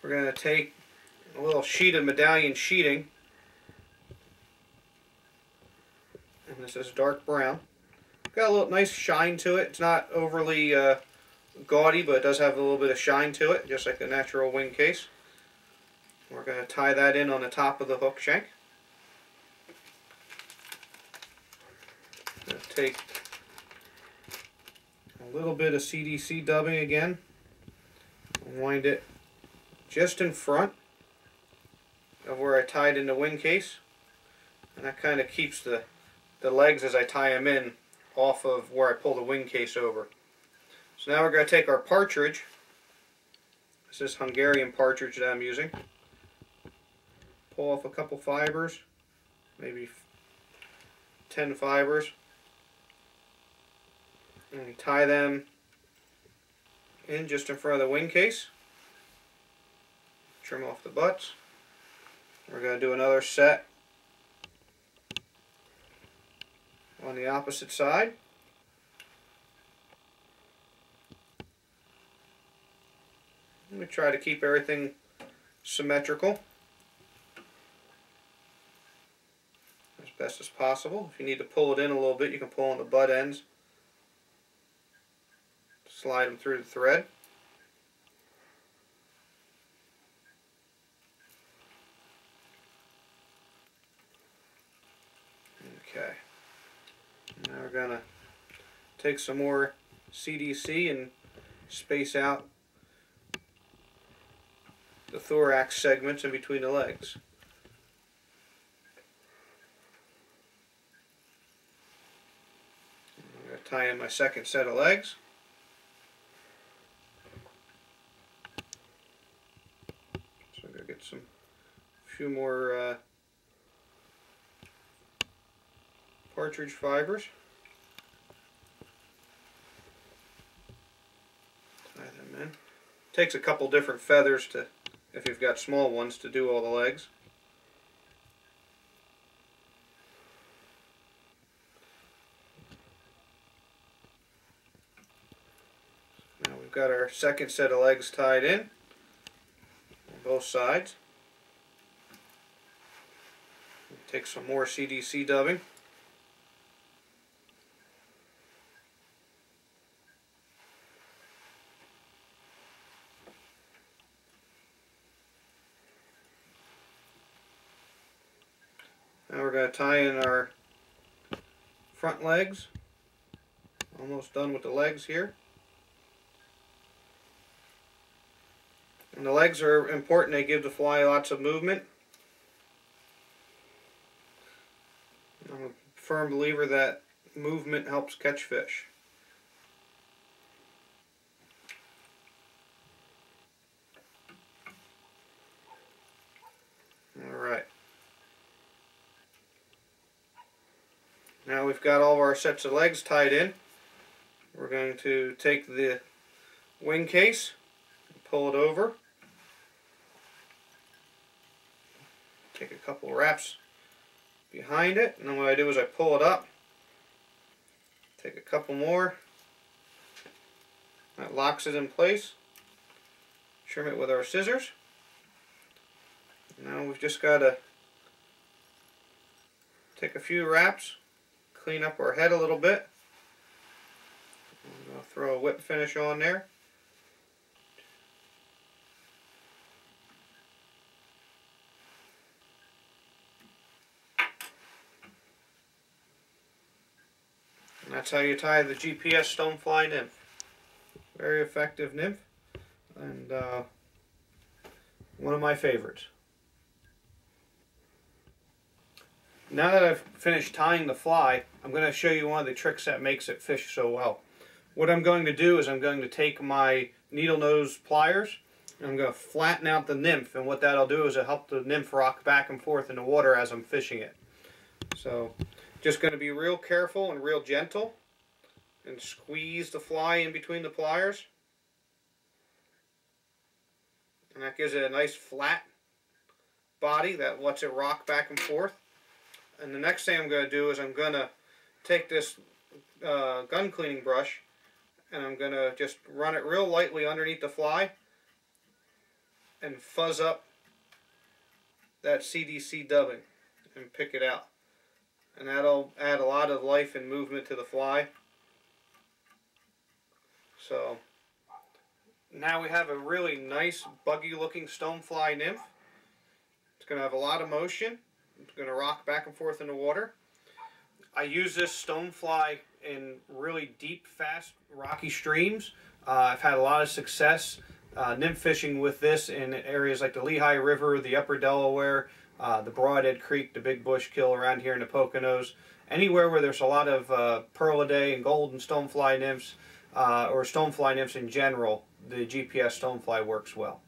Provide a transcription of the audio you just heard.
we're going to take a little sheet of medallion sheeting, and this is dark brown. Got a little nice shine to it. It's not overly gaudy, but it does have a little bit of shine to it, just like a natural wing case. We're going to tie that in on the top of the hook shank. Going to take a little bit of CDC dubbing again, and wind it just in front of where I tied in the wing case, and that kind of keeps the legs as I tie them in off of where I pull the wing case over. So now we're going to take our partridge. This is Hungarian partridge that I'm using. Pull off a couple fibers, maybe 10 fibers, and we tie them in just in front of the wing case. Trim off the butts. We're going to do another set on the opposite side. We try to keep everything symmetrical as best as possible. If you need to pull it in a little bit, you can pull on the butt ends. Slide them through the thread. Okay. Now we're going to take some more CDC and space out the thorax segments in between the legs. I'm going to tie in my second set of legs. So I'm going to get a few more partridge fibers. Tie them in. Takes a couple different feathers to, if you've got small ones, to do all the legs. Now we've got our second set of legs tied in on both sides. Take some more CDC dubbing. Now we're going to tie in our front legs. Almost done with the legs here. And the legs are important. They give the fly lots of movement. I'm a firm believer that movement helps catch fish. Alright. Now we've got all of our sets of legs tied in. We're going to take the wing case and pull it over. Take a couple wraps behind it, and then what I do is I pull it up, take a couple more, that locks it in place, trim it with our scissors. Now we've just got to take a few wraps, clean up our head a little bit. I'll throw a whip finish on there. And that's how you tie the GPS Stonefly Nymph. Very effective nymph, and one of my favorites. Now that I've finished tying the fly, I'm going to show you one of the tricks that makes it fish so well. What I'm going to do is I'm going to take my needle nose pliers and I'm going to flatten out the nymph, and what that'll do is it'll help the nymph rock back and forth in the water as I'm fishing it. So just going to be real careful and real gentle and squeeze the fly in between the pliers, and that gives it a nice flat body that lets it rock back and forth. And the next thing I'm going to do is I'm going to take this gun cleaning brush and I'm going to just run it real lightly underneath the fly and fuzz up that CDC dubbing and pick it out. And that'll add a lot of life and movement to the fly. So now we have a really nice buggy looking stonefly nymph. It's going to have a lot of motion. It's going to rock back and forth in the water. I use this stonefly in really deep, fast, rocky streams. I've had a lot of success nymph fishing with this in areas like the Lehigh River, the Upper Delaware, the Broadhead Creek, the Big Bush Kill around here in the Poconos. Anywhere where there's a lot of pearlidae and golden stonefly nymphs, or stonefly nymphs in general, the GPS Stonefly works well.